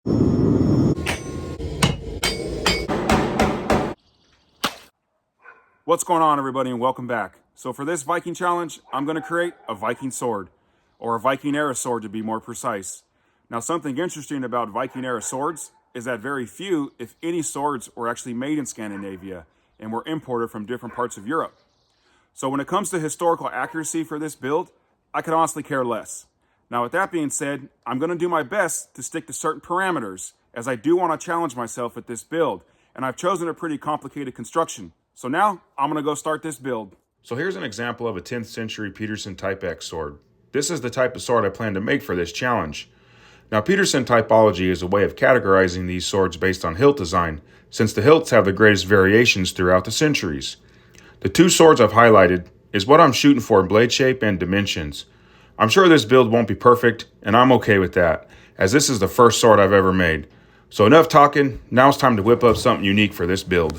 What's going on, everybody, and welcome back. So for this Viking challenge, I'm going to create a Viking sword, or a Viking era sword to be more precise. Now, something interesting about Viking era swords is that very few, if any, swords were actually made in Scandinavia and were imported from different parts of Europe. So when it comes to historical accuracy for this build, I could honestly care less. Now, with that being said, I'm going to do my best to stick to certain parameters, as I do want to challenge myself with this build, and I've chosen a pretty complicated construction. So now, I'm going to go start this build. So here's an example of a 10th century Petersen Type X sword. This is the type of sword I plan to make for this challenge. Now, Petersen typology is a way of categorizing these swords based on hilt design, since the hilts have the greatest variations throughout the centuries. The two swords I've highlighted is what I'm shooting for in blade shape and dimensions. I'm sure this build won't be perfect, and I'm okay with that, as this is the first sword I've ever made. So enough talking, now it's time to whip up something unique for this build.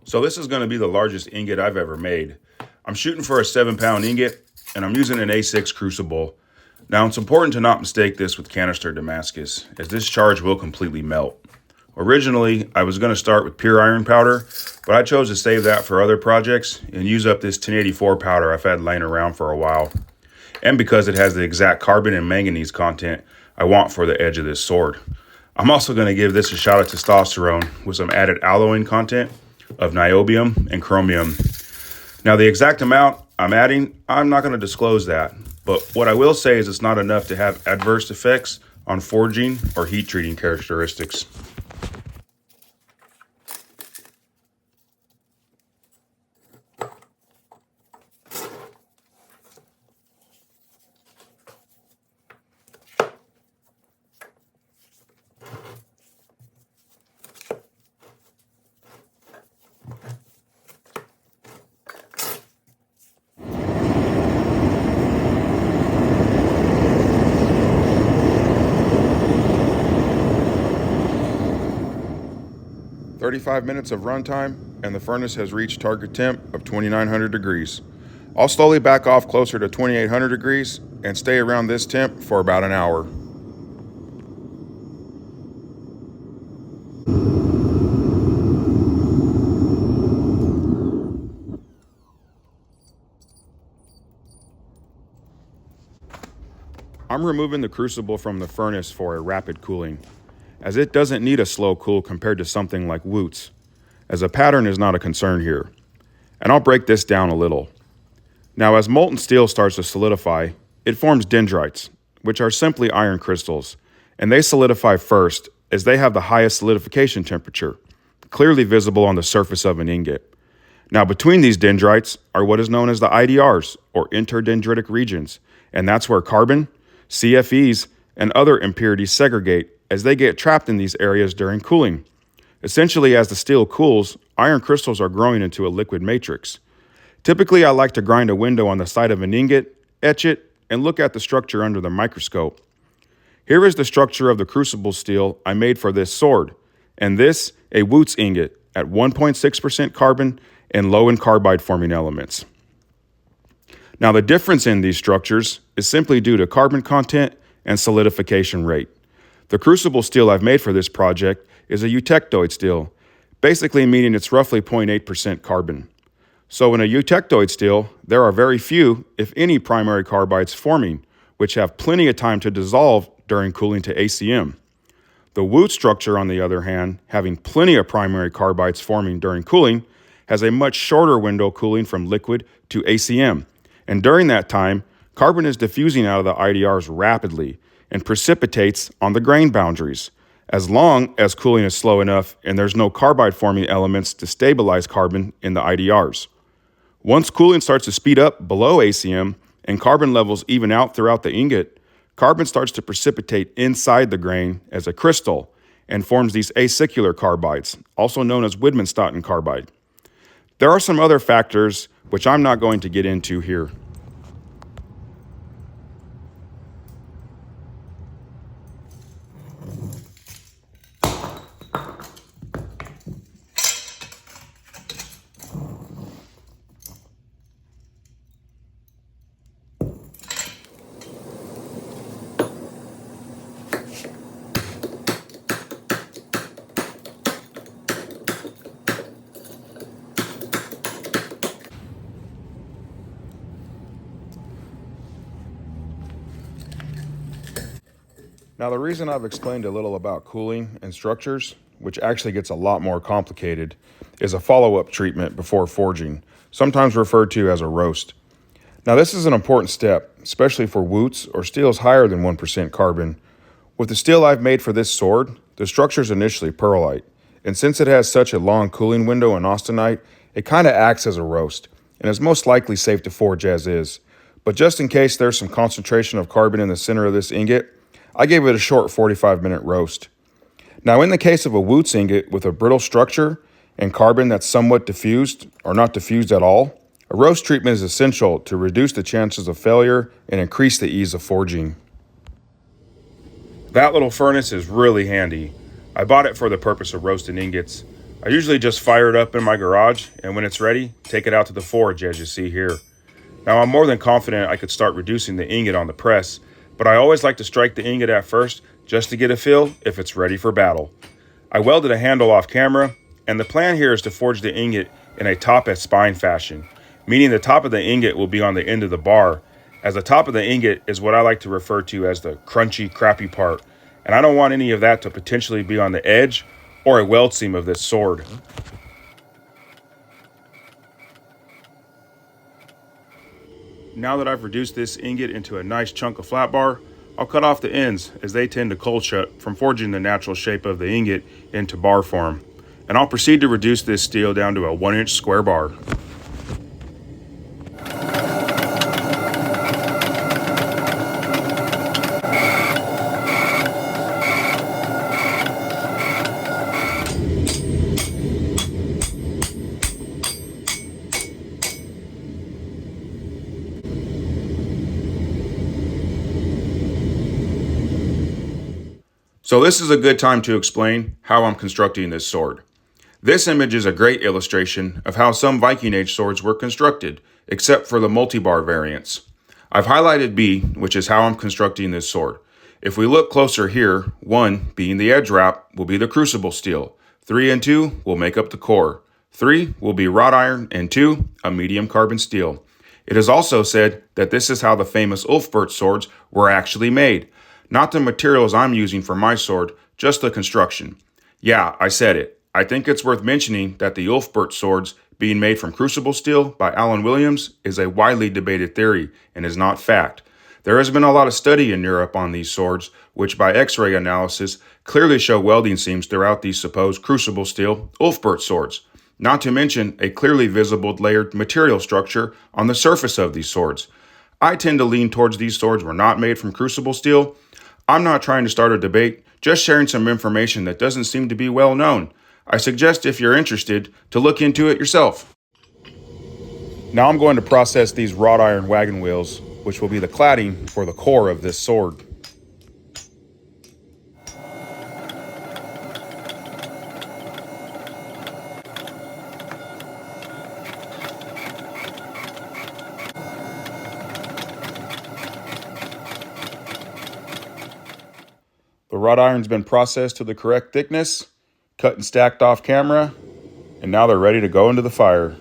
So this is going to be the largest ingot I've ever made. I'm shooting for a 7-pound ingot, and I'm using an A6 crucible. Now, it's important to not mistake this with canister Damascus, as this charge will completely melt. Originally, I was going to start with pure iron powder, but I chose to save that for other projects and use up this 1084 powder I've had laying around for a while. And because it has the exact carbon and manganese content I want for the edge of this sword. I'm also going to give this a shot of testosterone with some added alloying content of niobium and chromium. Now, the exact amount I'm adding, I'm not going to disclose that, but what I will say is it's not enough to have adverse effects on forging or heat treating characteristics. "35 minutes of runtime, and the furnace has reached target temp of 2900 degrees. I'll slowly back off closer to 2800 degrees and stay around this temp for about an hour. I'm removing the crucible from the furnace for a rapid cooling, as it doesn't need a slow cool compared to something like Wootz, as a pattern is not a concern here. And I'll break this down a little. Now, as molten steel starts to solidify, it forms dendrites, which are simply iron crystals, and they solidify first as they have the highest solidification temperature, clearly visible on the surface of an ingot. Now, between these dendrites are what is known as the IDRs, or interdendritic regions, and that's where carbon, CFEs, and other impurities segregate as they get trapped in these areas during cooling. Essentially, as the steel cools, iron crystals are growing into a liquid matrix. Typically, I like to grind a window on the side of an ingot, etch it, and look at the structure under the microscope. Here is the structure of the crucible steel I made for this sword, and this, a Wootz ingot at 1.6% carbon and low in carbide forming elements. Now, the difference in these structures is simply due to carbon content and solidification rate. The crucible steel I've made for this project is a eutectoid steel, basically meaning it's roughly 0.8% carbon. So in a eutectoid steel, there are very few, if any, primary carbides forming, which have plenty of time to dissolve during cooling to ACM. The Wootz structure, on the other hand, having plenty of primary carbides forming during cooling, has a much shorter window cooling from liquid to ACM. And during that time, carbon is diffusing out of the IDRs rapidly and precipitates on the grain boundaries, as long as cooling is slow enough and there's no carbide forming elements to stabilize carbon in the IDRs. Once cooling starts to speed up below ACM and carbon levels even out throughout the ingot, carbon starts to precipitate inside the grain as a crystal and forms these acicular carbides, also known as Widmanstätten carbide. There are some other factors which I'm not going to get into here. Now, the reason I've explained a little about cooling and structures, which actually gets a lot more complicated, is a follow-up treatment before forging, sometimes referred to as a roast. Now, this is an important step, especially for woots or steels higher than 1% carbon. With the steel I've made for this sword, the structure is initially pearlite, and since it has such a long cooling window in austenite, it kind of acts as a roast, and is most likely safe to forge as is. But just in case there's some concentration of carbon in the center of this ingot, I gave it a short 45-minute roast. Now, in the case of a Woots ingot with a brittle structure and carbon that's somewhat diffused or not diffused at all, a roast treatment is essential to reduce the chances of failure and increase the ease of forging. That little furnace is really handy. I bought it for the purpose of roasting ingots. I usually just fire it up in my garage, and when it's ready, take it out to the forge as you see here. Now, I'm more than confident I could start reducing the ingot on the press, but I always like to strike the ingot at first just to get a feel if it's ready for battle. I welded a handle off camera, and the plan here is to forge the ingot in a top at spine fashion, meaning the top of the ingot will be on the end of the bar, as the top of the ingot is what I like to refer to as the crunchy, crappy part, and I don't want any of that to potentially be on the edge or a weld seam of this sword. Now that I've reduced this ingot into a nice chunk of flat bar, I'll cut off the ends as they tend to cold shut from forging the natural shape of the ingot into bar form. And I'll proceed to reduce this steel down to a 1-inch square bar. So this is a good time to explain how I'm constructing this sword. This image is a great illustration of how some Viking Age swords were constructed, except for the multi-bar variants. I've highlighted B, which is how I'm constructing this sword. If we look closer here, 1 being the edge wrap will be the crucible steel, 3 and 2 will make up the core, 3 will be wrought iron, and 2 a medium carbon steel. It is also said that this is how the famous Ulfbert swords were actually made. Not the materials I'm using for my sword, just the construction. Yeah, I said it. I think it's worth mentioning that the Ulfbert swords being made from crucible steel by Alan Williams is a widely debated theory and is not fact. There has been a lot of study in Europe on these swords, which by X-ray analysis clearly show welding seams throughout these supposed crucible steel Ulfbert swords. Not to mention a clearly visible layered material structure on the surface of these swords. I tend to lean towards these swords were not made from crucible steel. I'm not trying to start a debate, just sharing some information that doesn't seem to be well known. I suggest if you're interested to look into it yourself. Now I'm going to process these wrought iron wagon wheels, which will be the cladding for the core of this sword. The wrought iron's been processed to the correct thickness, cut and stacked off camera, and now they're ready to go into the fire.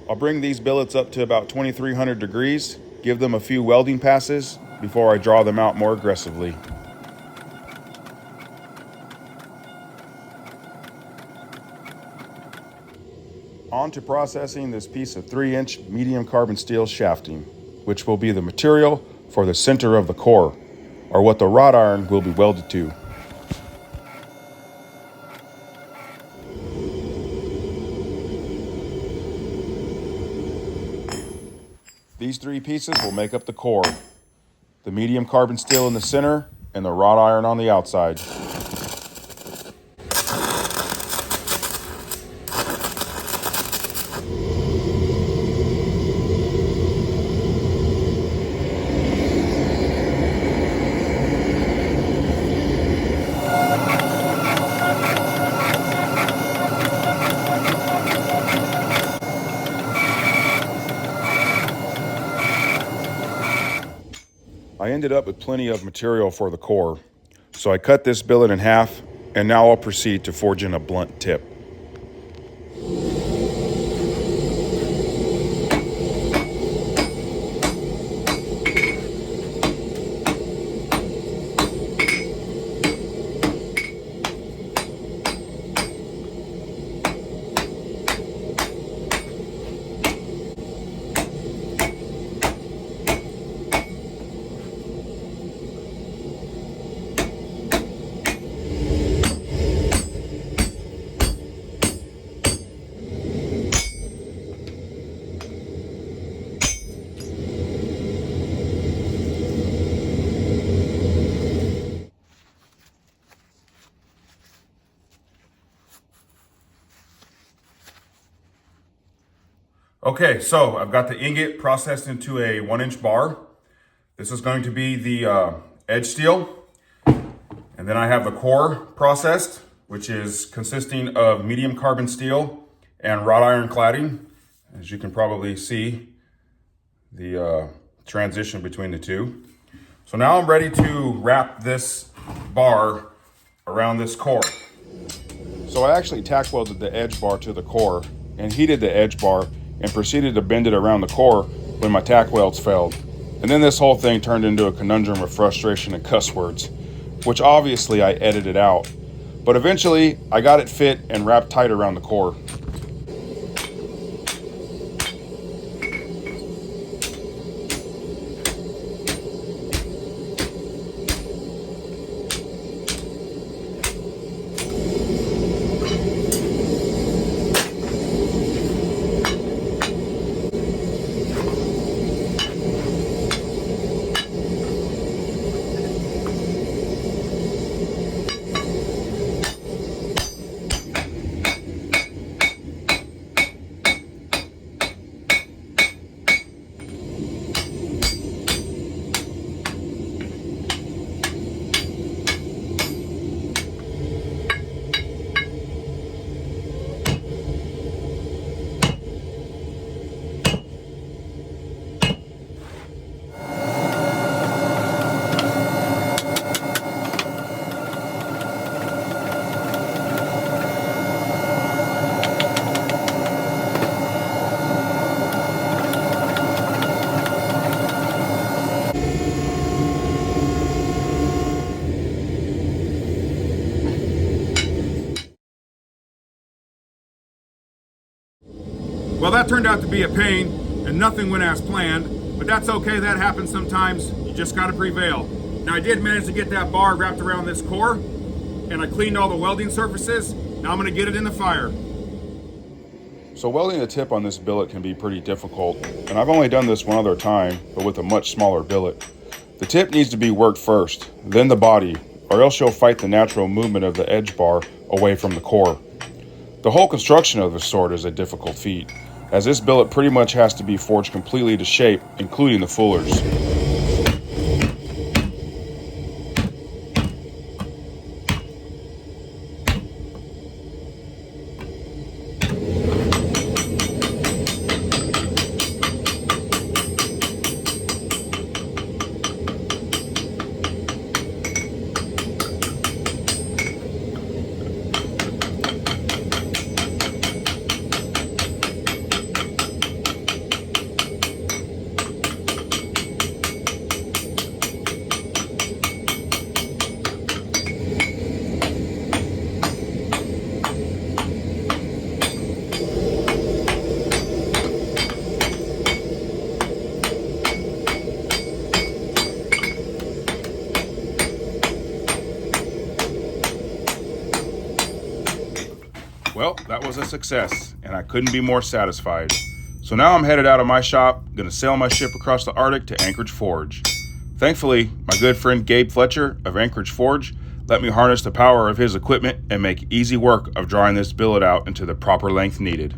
I'll bring these billets up to about 2300 degrees, give them a few welding passes before I draw them out more aggressively. On to processing this piece of 3-inch medium carbon steel shafting, which will be the material for the center of the core, or what the wrought iron will be welded to. These 3 pieces will make up the core, the medium carbon steel in the center and the wrought iron on the outside. ended up with plenty of material for the core. So I cut this billet in half, and now I'll proceed to forge in a blunt tip. Okay, so I've got the ingot processed into a 1-inch bar. This is going to be the edge steel. And then I have the core processed, which is consisting of medium carbon steel and wrought iron cladding. As you can probably see, the transition between the two. So now I'm ready to wrap this bar around this core. So I actually tack welded the edge bar to the core and heated the edge bar and proceeded to bend it around the core when my tack welds failed. And then this whole thing turned into a conundrum of frustration and cuss words, which obviously I edited out. But eventually I got it fit and wrapped tight around the core. Well, that turned out to be a pain, and nothing went as planned, but that's okay, that happens sometimes. You just gotta prevail. Now, I did manage to get that bar wrapped around this core, and I cleaned all the welding surfaces. Now I'm gonna get it in the fire. So welding the tip on this billet can be pretty difficult, and I've only done this one other time, but with a much smaller billet. The tip needs to be worked first, then the body, or else you'll fight the natural movement of the edge bar away from the core. The whole construction of this sword is a difficult feat, as this billet pretty much has to be forged completely to shape, including the fullers. Well, that was a success, and I couldn't be more satisfied. So now I'm headed out of my shop, gonna sail my ship across the Arctic to Anchorage Forge. Thankfully, my good friend Gabe Fletcher of Anchorage Forge let me harness the power of his equipment and make easy work of drawing this billet out into the proper length needed.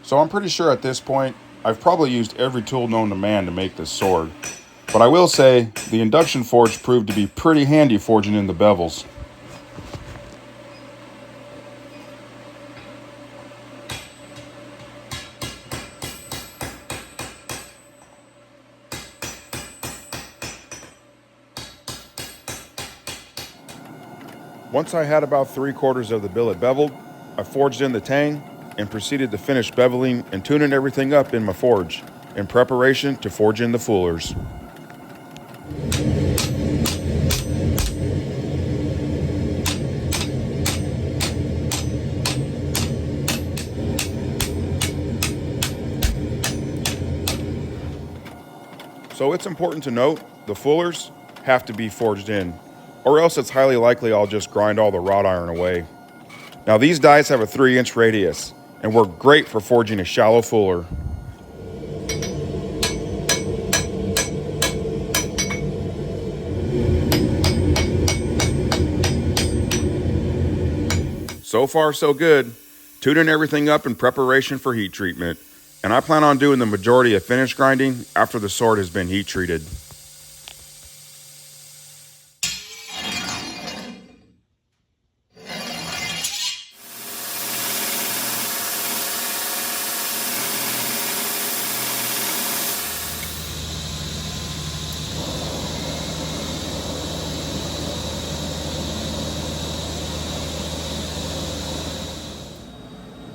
So I'm pretty sure at this point, I've probably used every tool known to man to make this sword. But I will say, the induction forge proved to be pretty handy forging in the bevels. Once I had about 3/4 of the billet beveled, I forged in the tang and proceeded to finish beveling and tuning everything up in my forge in preparation to forge in the fullers. So it's important to note the fullers have to be forged in, or else it's highly likely I'll just grind all the wrought iron away. Now these dies have a 3-inch radius and work great for forging a shallow fuller. So far so good, tuning everything up in preparation for heat treatment, and I plan on doing the majority of finish grinding after the sword has been heat treated.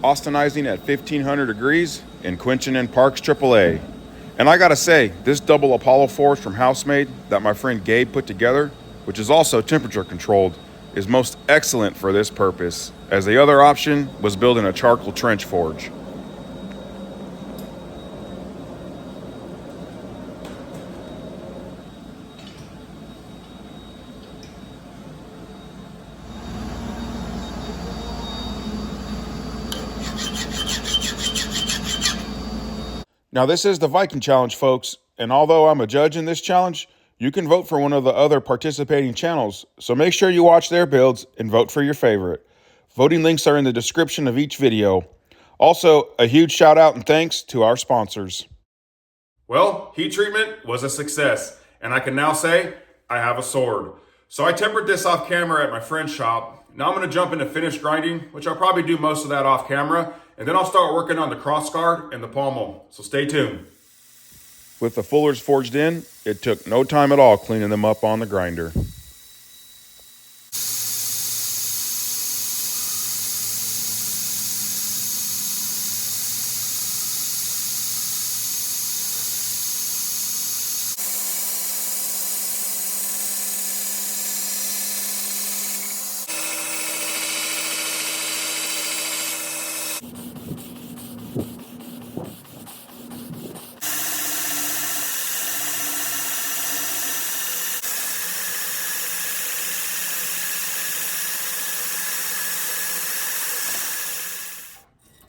Austinizing at 1500 degrees and quenching in Parks AAA. And I gotta say, this double Apollo forge from Housemade that my friend Gabe put together, which is also temperature controlled, is most excellent for this purpose, as the other option was building a charcoal trench forge. Now this is the Viking challenge, folks, and although I'm a judge in this challenge, you can vote for one of the other participating channels, so make sure you watch their builds and vote for your favorite. Voting links are in the description of each video. Also, a huge shout out and thanks to our sponsors. Well, heat treatment was a success, and I can now say I have a sword. So I tempered this off camera at my friend's shop. Now I'm going to jump into finished grinding, which I'll probably do most of that off camera, and then I'll start working on the crossguard and the pommel, so stay tuned. With the fullers forged in, it took no time at all cleaning them up on the grinder.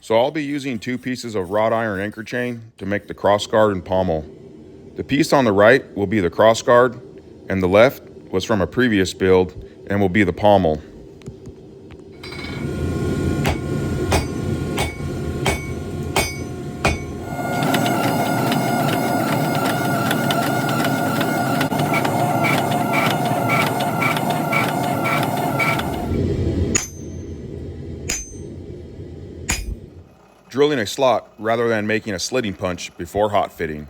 So I'll be using 2 pieces of wrought iron anchor chain to make the crossguard and pommel. The piece on the right will be the crossguard, and the left was from a previous build and will be the pommel. Drilling a slot rather than making a slitting punch before hot fitting.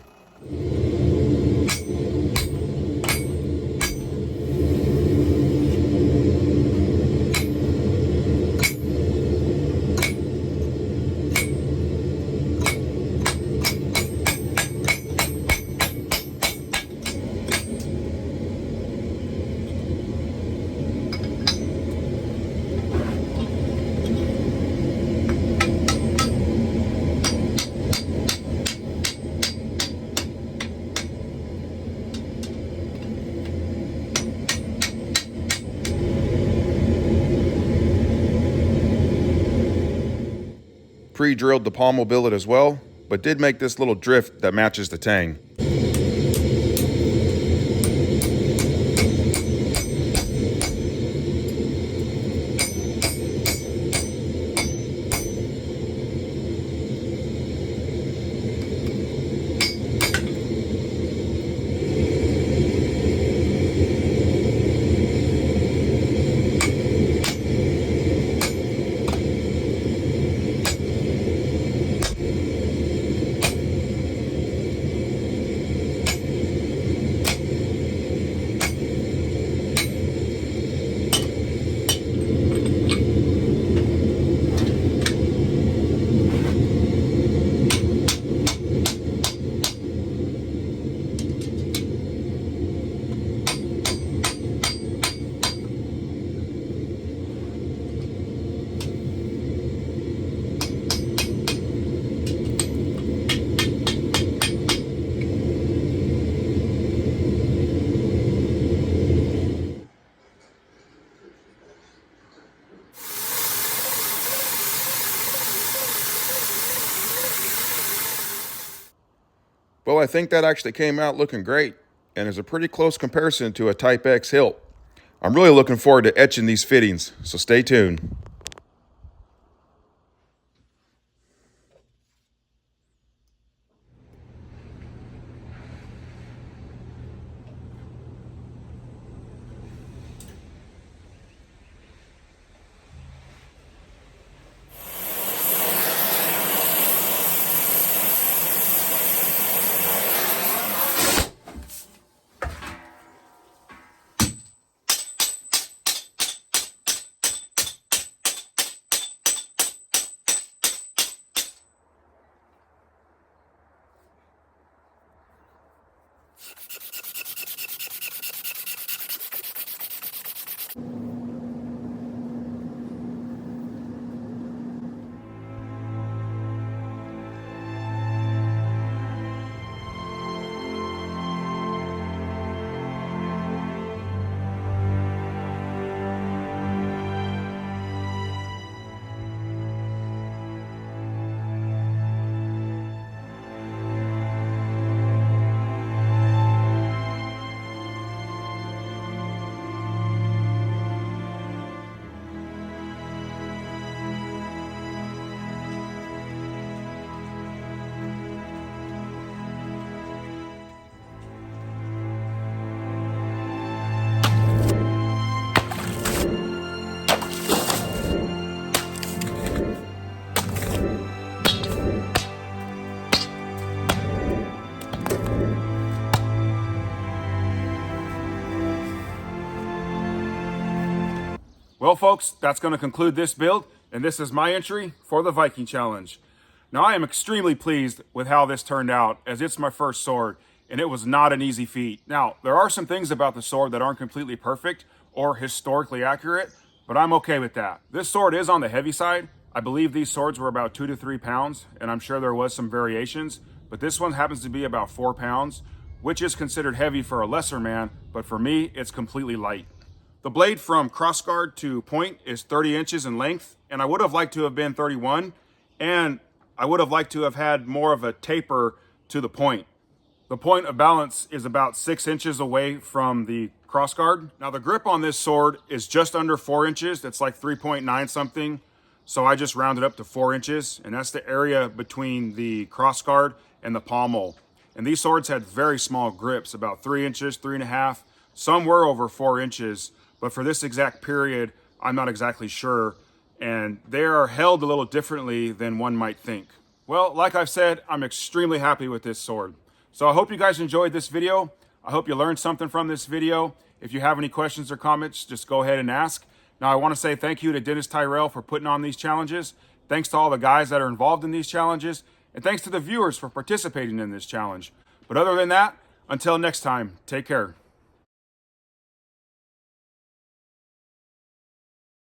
Pre-drilled the pommel billet as well, but did make this little drift that matches the tang. Well, I think that actually came out looking great and is a pretty close comparison to a Type X hilt. I'm really looking forward to etching these fittings, so stay tuned. Well, folks, that's going to conclude this build, and this is my entry for the Viking Challenge. Now, I am extremely pleased with how this turned out, as it's my first sword, and it was not an easy feat. Now, there are some things about the sword that aren't completely perfect or historically accurate, but I'm okay with that. This sword is on the heavy side. I believe these swords were about 2 to 3 pounds, and I'm sure there was some variations, but this one happens to be about 4 pounds, which is considered heavy for a lesser man, but for me, it's completely light. The blade from crossguard to point is 30 inches in length, and I would have liked to have been 31, and I would have liked to have had more of a taper to the point. The point of balance is about 6 inches away from the crossguard. Now, the grip on this sword is just under 4 inches. That's like 3.9 something, so I just rounded up to 4 inches, and that's the area between the crossguard and the pommel. And these swords had very small grips, about 3 inches, 3.5. Some were over 4 inches. But for this exact period, I'm not exactly sure, and they are held a little differently than one might think. Well, like I've said, I'm extremely happy with this sword. So I hope you guys enjoyed this video. I hope you learned something from this video. If you have any questions or comments, just go ahead and ask. Now, I want to say thank you to Dennis Tyrell for putting on these challenges. Thanks to all the guys that are involved in these challenges, and thanks to the viewers for participating in this challenge. But other than that, until next time, take care.